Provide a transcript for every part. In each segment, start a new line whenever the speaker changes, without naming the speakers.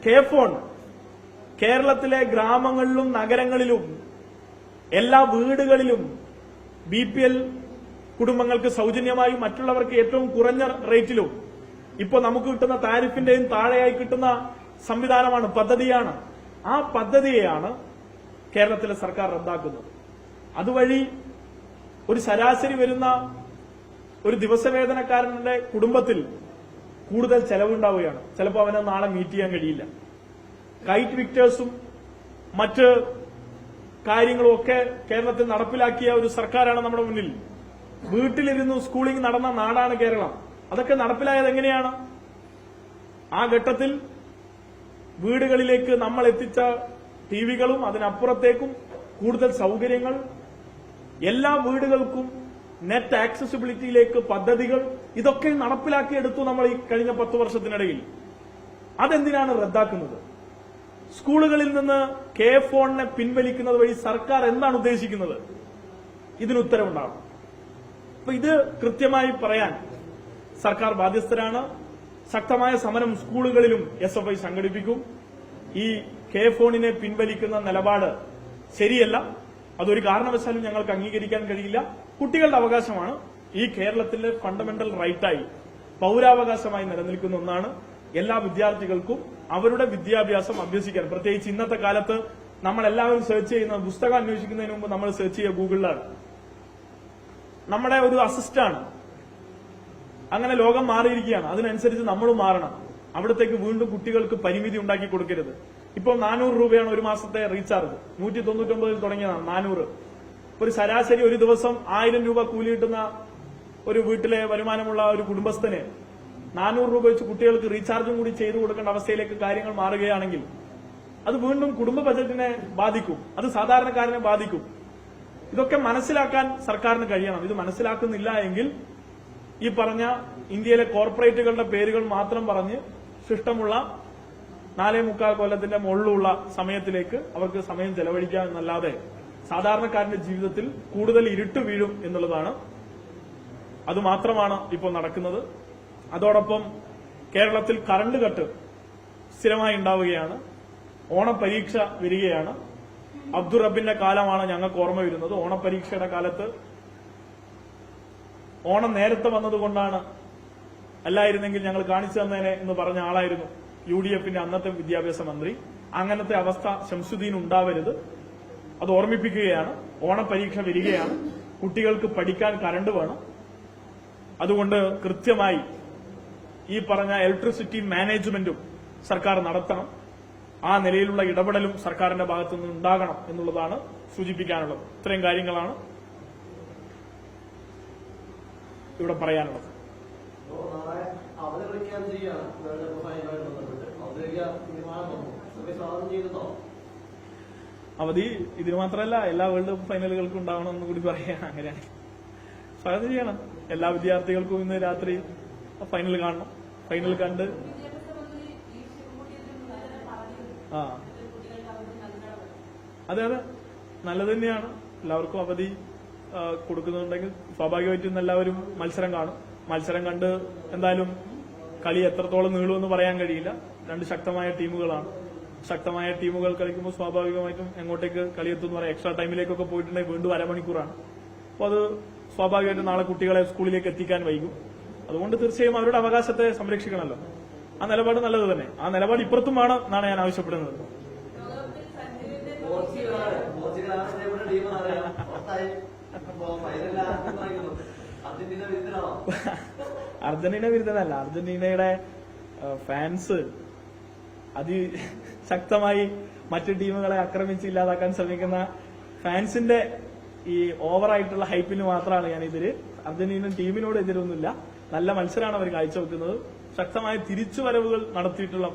കെ-ഫോൺ കേരളത്തിലെ ഗ്രാമങ്ങളിലും നഗരങ്ങളിലും എല്ലാ വീടുകളിലും BPL കുടുംബങ്ങൾക്ക് സൗജന്യമായും മറ്റുള്ളവർക്ക് ഏറ്റവും കുറഞ്ഞ റേറ്റിലും ഇപ്പോൾ നമുക്ക് കിട്ടുന്ന താരിഫിന്റെയും താഴെയായി കിട്ടുന്ന സംവിധാനമാണ്, പദ്ധതിയാണ്. ആ പദ്ധതിയെയാണ് കേരളത്തിലെ സർക്കാർ റദ്ദാക്കുന്നത്. അതുവഴി ഒരു ശരാശരി വരുന്ന ഒരു ദിവസവേതനക്കാരന്റെ കുടുംബത്തിൽ കൂടുതൽ ചെലവുണ്ടാവുകയാണ്. ചിലപ്പോൾ അവനെ നാളെ മീറ്റ് ചെയ്യാൻ കഴിയില്ല. കൈറ്റ് വിക്ടേഴ്സും മറ്റ് കാര്യങ്ങളും ഒക്കെ കേരളത്തിൽ നടപ്പിലാക്കിയ ഒരു സർക്കാരാണ് നമ്മുടെ മുന്നിൽ. വീട്ടിലിരുന്നു സ്കൂളിംഗ് നടന്ന നാടാണ് കേരളം. അതൊക്കെ നടപ്പിലായത് എങ്ങനെയാണ്? ആ ഘട്ടത്തിൽ വീടുകളിലേക്ക് നമ്മൾ എത്തിച്ച ടിവികളും അതിനപ്പുറത്തേക്കും കൂടുതൽ സൗകര്യങ്ങൾ, എല്ലാ വീടുകൾക്കും നെറ്റ് ആക്സസിബിലിറ്റിയിലേക്ക് പദ്ധതികൾ, ഇതൊക്കെ നടപ്പിലാക്കിയെടുത്തു നമ്മൾ ഈ കഴിഞ്ഞ 10 വർഷത്തിനിടയിൽ. അതെന്തിനാണ് റദ്ദാക്കുന്നത്? സ്കൂളുകളിൽ നിന്ന് കെ-ഫോണിനെ പിൻവലിക്കുന്നത് വഴി സർക്കാർ എന്താണ് ഉദ്ദേശിക്കുന്നത്? ഇതിന് ഉത്തരവുണ്ടാകും. അപ്പൊ ഇത് കൃത്യമായി പറയാൻ സർക്കാർ ബാധ്യസ്ഥരാണ്. ശക്തമായ സമരം സ്കൂളുകളിലും SFI സംഘടിപ്പിക്കും. ഈ കെ-ഫോണിനെ പിൻവലിക്കുന്ന നിലപാട് ശരിയല്ല. അതൊരു കാരണവശാലും ഞങ്ങൾക്ക് അംഗീകരിക്കാൻ കഴിയില്ല. കുട്ടികളുടെ അവകാശമാണ്. ഈ കേരളത്തിലെ ഫണ്ടമെന്റൽ റൈറ്റായി, പൌരാവകാശമായി നിലനിൽക്കുന്ന ഒന്നാണ്. എല്ലാ വിദ്യാർത്ഥികൾക്കും അവരുടെ വിദ്യാഭ്യാസം അഭ്യസിക്കാൻ, പ്രത്യേകിച്ച് ഇന്നത്തെ കാലത്ത് നമ്മളെല്ലാവരും സെർച്ച് ചെയ്യുന്ന, പുസ്തകം അന്വേഷിക്കുന്നതിന് മുമ്പ് നമ്മൾ സെർച്ച് ചെയ്യുക ഗൂഗിളിലാണ്. നമ്മുടെ ഒരു അസിസ്റ്റാണ്. അങ്ങനെ ലോകം മാറിയിരിക്കുകയാണ്. അതിനനുസരിച്ച് നമ്മളും മാറണം. അവിടത്തേക്ക് വീണ്ടും കുട്ടികൾക്ക് പരിമിതി ഉണ്ടാക്കി കൊടുക്കരുത്. ഇപ്പോൾ 400 രൂപയാണ് ഒരു മാസത്തെ റീചാർജ്. 199 തുടങ്ങിയതാണ് 400. ഒരു ശരാശരി ഒരു ദിവസം 1000 രൂപ കൂലി കിട്ടുന്ന ഒരു വീട്ടിലെ വരുമാനമുള്ള ഒരു കുടുംബസ്ഥന് 400 രൂപ വെച്ച് കുട്ടികൾക്ക് റീചാർജും കൂടി ചെയ്തു കൊടുക്കേണ്ട അവസ്ഥയിലേക്ക് കാര്യങ്ങൾ മാറുകയാണെങ്കിൽ അത് വീണ്ടും കുടുംബ ബജറ്റിനെ ബാധിക്കും. അത് സാധാരണക്കാരനെ ബാധിക്കും. ഇതൊക്കെ മനസ്സിലാക്കാൻ സർക്കാരിന് കഴിയണം. ഇത് മനസ്സിലാക്കുന്നില്ല എങ്കിൽ ഈ പറഞ്ഞ ഇന്ത്യയിലെ കോർപ്പറേറ്റുകളുടെ പേരുകൾ മാത്രം പറഞ്ഞ് ശിഷ്ടമുള്ള 4.25 കൊല്ലത്തിന്റെ മുകളിലുള്ള സമയത്തിലേക്ക് അവർക്ക് സമയം ചെലവഴിക്കാം എന്നല്ലാതെ സാധാരണക്കാരന്റെ ജീവിതത്തിൽ കൂടുതൽ ഇരുട്ട് വീഴും എന്നുള്ളതാണ്. അതുമാത്രമാണ് ഇപ്പോൾ നടക്കുന്നത്. അതോടൊപ്പം കേരളത്തിൽ കറണ്ട് കട്ട് സ്ഥിരമായി ഉണ്ടാവുകയാണ്. ഓണപരീക്ഷ വരികയാണ്. അബ്ദുൾ റബ്ബിന്റെ കാലമാണ് ഞങ്ങൾക്ക് ഓർമ്മ വരുന്നത്. ഓണപരീക്ഷയുടെ കാലത്ത് ഓണം നേരത്തെ വന്നതുകൊണ്ടാണ്, അല്ലായിരുന്നെങ്കിൽ ഞങ്ങൾ കാണിച്ചു തന്നേനെ എന്ന് പറഞ്ഞ ആളായിരുന്നു UDFന്റെ അന്നത്തെ വിദ്യാഭ്യാസ മന്ത്രി. അങ്ങനത്തെ അവസ്ഥ ശംസുദ്ദീൻ ഉണ്ടാവരുത്. അത് ഓർമ്മിപ്പിക്കുകയാണ്. ഓണപരീക്ഷ വരികയാണ്. കുട്ടികൾക്ക് പഠിക്കാൻ കറണ്ട് വേണം. അതുകൊണ്ട് കൃത്യമായി ഈ പറഞ്ഞ ഇലക്ട്രിസിറ്റി മാനേജ്മെന്റും സർക്കാർ നടത്തണം. ആ നിലയിലുള്ള ഇടപെടലും സർക്കാരിന്റെ ഭാഗത്തുനിന്ന് ഉണ്ടാകണം എന്നുള്ളതാണ് സൂചിപ്പിക്കാനുള്ളത്. ഇത്രയും കാര്യങ്ങളാണ് ഇവിടെ പറയാനുള്ളത്. അവധി ഇതിന് മാത്രമല്ല, എല്ലാ വേൾഡ് കപ്പ് ഫൈനലുകൾക്കും ഉണ്ടാവണമെന്ന് കൂടി പറയാം. അങ്ങനെയാണ് സ്വാഗതം ചെയ്യണം. എല്ലാ വിദ്യാർത്ഥികൾക്കും ഇന്ന് രാത്രി ഫൈനൽ കാണണം. ഫൈനൽ കണ്ട് അതെ നല്ലത് തന്നെയാണ്. എല്ലാവർക്കും അവധി കൊടുക്കുന്നുണ്ടെങ്കിൽ സ്വാഭാവികമായിട്ടും എല്ലാവരും മത്സരം കാണും. മത്സരം കണ്ട് എന്തായാലും കളി എത്രത്തോളം നീളുമെന്ന് പറയാൻ കഴിയില്ല. രണ്ട് ശക്തമായ ടീമുകളാണ്. ശക്തമായ ടീമുകൾ കളിക്കുമ്പോൾ സ്വാഭാവികമായിട്ടും എങ്ങോട്ടേക്ക് കളിയെത്തുമെന്ന് പറയാം. എക്സ്ട്രാ ടൈമിലേക്കൊക്കെ പോയിട്ടുണ്ടെങ്കിൽ വീണ്ടും അരമണിക്കൂറാണ്. അപ്പോൾ അത് സ്വാഭാവികമായിട്ടും നാളെ കുട്ടികളെ സ്കൂളിലേക്ക് എത്തിക്കാൻ വൈകും. അതുകൊണ്ട് തീർച്ചയായും അവരുടെ അവകാശത്തെ സംരക്ഷിക്കണമല്ലോ. ആ നിലപാട് നല്ലത് തന്നെ. ആ നിലപാട് ഇപ്പുറത്തും വേണം എന്നാണ് ഞാൻ ആവശ്യപ്പെടുന്നത്. അർജന്റീന വിരുദ്ധനല്ല. അർജന്റീനയുടെ ഫാൻസ് അതിശക്തമായി മറ്റു ടീമുകളെ ആക്രമിച്ച് ഇല്ലാതാക്കാൻ ശ്രമിക്കുന്ന ഫാൻസിന്റെ ഈ ഓവറായിട്ടുള്ള ഹൈപ്പിന് മാത്രമാണ് ഞാൻ എതിര്. അർജന്റീന ടീമിനോട് എതിരൊന്നുമില്ല. നല്ല മത്സരമാണ് അവർ കാഴ്ചവെക്കുന്നത്. ശക്തമായ തിരിച്ചുവരവുകൾ നടത്തിയിട്ടുള്ള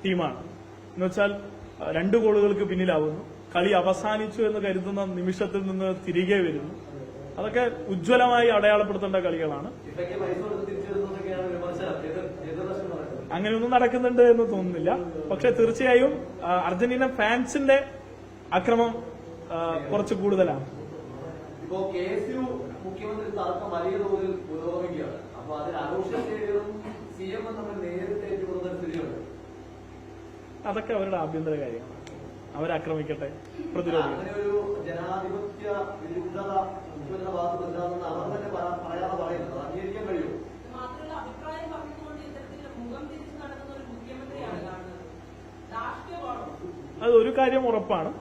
ടീമാണ്. എന്നുവെച്ചാൽ 2 ഗോളുകൾക്ക് പിന്നിലാവുന്നു. കളി അവസാനിച്ചു എന്ന് കരുതുന്ന നിമിഷത്തിൽ നിന്ന് തിരികെ വരുന്നു. അതൊക്കെ ഉജ്ജ്വലമായി അടയാളപ്പെടുത്തേണ്ട കളികളാണ്. അങ്ങനെയൊന്നും നടക്കുന്നുണ്ട് എന്ന് തോന്നുന്നില്ല. പക്ഷെ തീർച്ചയായും അർജന്റീന ഫാൻസിന്റെ അക്രമം കുറച്ച് കൂടുതലാണ്.
ഇപ്പോ KSU മുഖ്യമന്ത്രി തർക്കം വലിയ തോതിൽ പുരോഗമിക്കുകയാണ്. അപ്പൊ അതിൽ അറോഷ സ്റ്റേഡിയവും CM തമ്മിൽ നേരിട്ട് ഏറ്റുകൊടുക്കുന്ന സ്ഥിതിയുണ്ട്.
അതൊക്കെ അവരുടെ ആഭ്യന്തര കാര്യമാണ്. അവരാക്രമിക്കട്ടെ, പ്രതിരോധിക്കട്ടെ.
അങ്ങനെ ഒരു ജനാധിപത്യ വിരുദ്ധത മുഖ്യമന്ത്രിയുടെ ഭാഗത്ത് ഉണ്ടാകുന്ന അവർ തന്നെ പറയാതെ പറയുന്നത് അംഗീകരിക്കാൻ കഴിയുമോ?
മാത്രമല്ല അഭിപ്രായം പറഞ്ഞുകൊണ്ട് ഇത്തരത്തിൽ മുഖം തിരിച്ചു നടക്കുന്ന ഒരു മുഖ്യമന്ത്രിയാണ് കാണുന്നത്. രാഷ്ട്രീയമാണോ?
അത് ഒരു കാര്യം ഉറപ്പാണ്.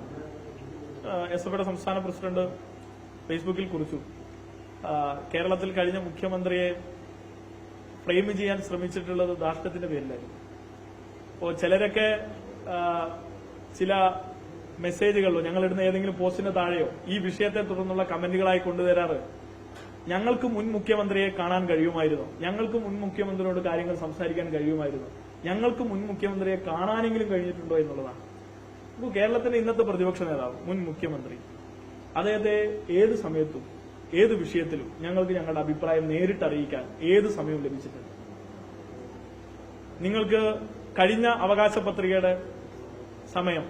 എസ്.എഫ്.ഐയുടെ സംസ്ഥാന പ്രസിഡന്റ് ഫേസ്ബുക്കിൽ കുറിച്ചു, കേരളത്തിൽ കഴിഞ്ഞ മുഖ്യമന്ത്രിയെ ഫ്രെയിം ചെയ്യാൻ ശ്രമിച്ചിട്ടുള്ളത് ധാർഷ്ട്യത്തിന്റെ പേരിലായിരുന്നു. അപ്പോൾ ചിലരൊക്കെ ചില മെസ്സേജുകളിലോ ഞങ്ങളിടുന്ന ഏതെങ്കിലും പോസ്റ്റിന് താഴെയോ ഈ വിഷയത്തെ തുടർന്നുള്ള കമന്റുകളായി കൊണ്ടുവരാറ് ഞങ്ങൾക്ക് മുൻ മുഖ്യമന്ത്രിയെ കാണാൻ കഴിയുമായിരുന്നു, ഞങ്ങൾക്ക് മുൻ മുഖ്യമന്ത്രിയോട് കാര്യങ്ങൾ സംസാരിക്കാൻ കഴിയുമായിരുന്നു, ഞങ്ങൾക്ക് മുൻ മുഖ്യമന്ത്രിയെ കാണാനെങ്കിലും കഴിഞ്ഞിട്ടുണ്ടോ എന്നുള്ളതാണ്. ഇപ്പോൾ കേരളത്തിന്റെ ഇന്നത്തെ പ്രതിപക്ഷ നേതാവ്, മുൻ മുഖ്യമന്ത്രി, അദ്ദേഹത്തെ ഏത് സമയത്തും ഏത് വിഷയത്തിലും ഞങ്ങൾക്ക് ഞങ്ങളുടെ അഭിപ്രായം നേരിട്ട് അറിയിക്കാൻ ഏത് സമയവും ലഭിച്ചിട്ടുണ്ട്. നിങ്ങൾക്ക് കഴിഞ്ഞ അവകാശ പത്രികയുടെ സമയം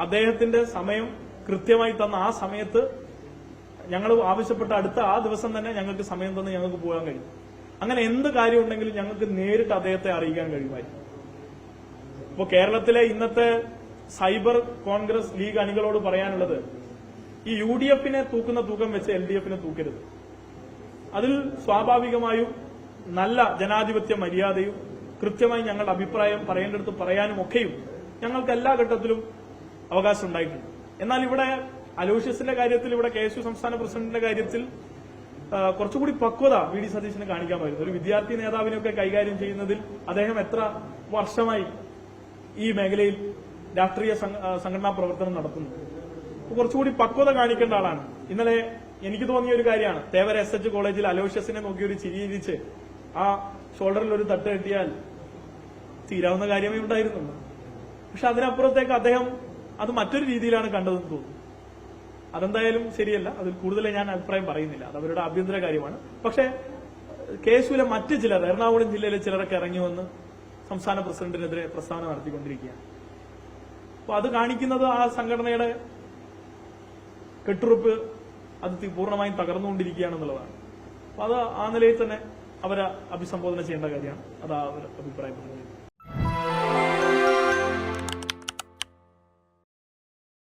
അദ്ദേഹത്തിന്റെ സമയം കൃത്യമായി തന്ന ആ സമയത്ത് ഞങ്ങൾ ആവശ്യപ്പെട്ട അടുത്ത ആ ദിവസം തന്നെ ഞങ്ങൾക്ക് സമയം തന്ന് ഞങ്ങൾക്ക് പോകാൻ കഴിയും. അങ്ങനെ എന്ത് കാര്യം ഉണ്ടെങ്കിലും ഞങ്ങൾക്ക് നേരിട്ട് അദ്ദേഹത്തെ അറിയിക്കാൻ കഴിയുമായിരുന്നു. ഇപ്പോൾ കേരളത്തിലെ ഇന്നത്തെ സൈബർ കോൺഗ്രസ് ലീഗ് അണികളോട് പറയാനുള്ളത്, ഈ UDF-നെ തൂക്കുന്ന തൂക്കം വെച്ച് LDF-നെ തൂക്കരുത്. അതിൽ സ്വാഭാവികമായും നല്ല ജനാധിപത്യ മര്യാദയും കൃത്യമായി ഞങ്ങളുടെ അഭിപ്രായം പറയേണ്ടടുത്ത് പറയാനും ഒക്കെയും ഞങ്ങൾക്ക് എല്ലാ ഘട്ടത്തിലും അവകാശം ഉണ്ടായിട്ടുണ്ട്. എന്നാൽ ഇവിടെ അലോഷ്യസിന്റെ കാര്യത്തിൽ, ഇവിടെ KSU സംസ്ഥാന പ്രസിഡന്റിന്റെ കാര്യത്തിൽ കുറച്ചുകൂടി പക്വത VD സതീശന് കാണിക്കാമായിരുന്നു. ഒരു വിദ്യാർത്ഥി നേതാവിനെയൊക്കെ കൈകാര്യം ചെയ്യുന്നതിൽ അദ്ദേഹം എത്ര വർഷമായി ഈ മേഖലയിൽ രാഷ്ട്രീയ സംഘടനാ പ്രവർത്തനം നടത്തുന്നു. കുറച്ചുകൂടി പക്വത കാണിക്കേണ്ട ആളാണ്. ഇന്നലെ എനിക്ക് തോന്നിയ ഒരു കാര്യമാണ്, തേവര SH കോളേജിൽ അലോഷ്യസിനെ നോക്കി ഒരു ചിരിയിരിച്ച് ആ ഷോൾഡറിൽ ഒരു തട്ട് കെട്ടിയാൽ തീരാവുന്ന കാര്യമേ ഉണ്ടായിരുന്നുള്ളൂ. പക്ഷെ അതിനപ്പുറത്തേക്ക് അദ്ദേഹം അത് മറ്റൊരു രീതിയിലാണ് കണ്ടതെന്ന് തോന്നുന്നു. അതെന്തായാലും ശരിയല്ല. അതിൽ കൂടുതൽ ഞാൻ അഭിപ്രായം പറയുന്നില്ല, അത് അവരുടെ ആഭ്യന്തര കാര്യമാണ്. പക്ഷേ KSUവിലെ മറ്റ് ചിലർ, എറണാകുളം ജില്ലയിലെ ചിലരൊക്കെ ഇറങ്ങി വന്ന് സംസ്ഥാന പ്രസിഡന്റിനെതിരെ പ്രസ്താവന നടത്തിക്കൊണ്ടിരിക്കുകയാണ്. അപ്പൊ അത് കാണിക്കുന്നത് ആ സംഘടനയുടെ കെട്ടുറപ്പ് അത് പൂർണ്ണമായും തകർന്നുകൊണ്ടിരിക്കുകയാണെന്നുള്ളതാണ്. അപ്പൊ അത് ആ നിലയിൽ തന്നെ അവരെ അഭിസംബോധന ചെയ്യേണ്ട കാര്യമാണ്. അത് അവർ അഭിപ്രായപ്പെടുന്നത്.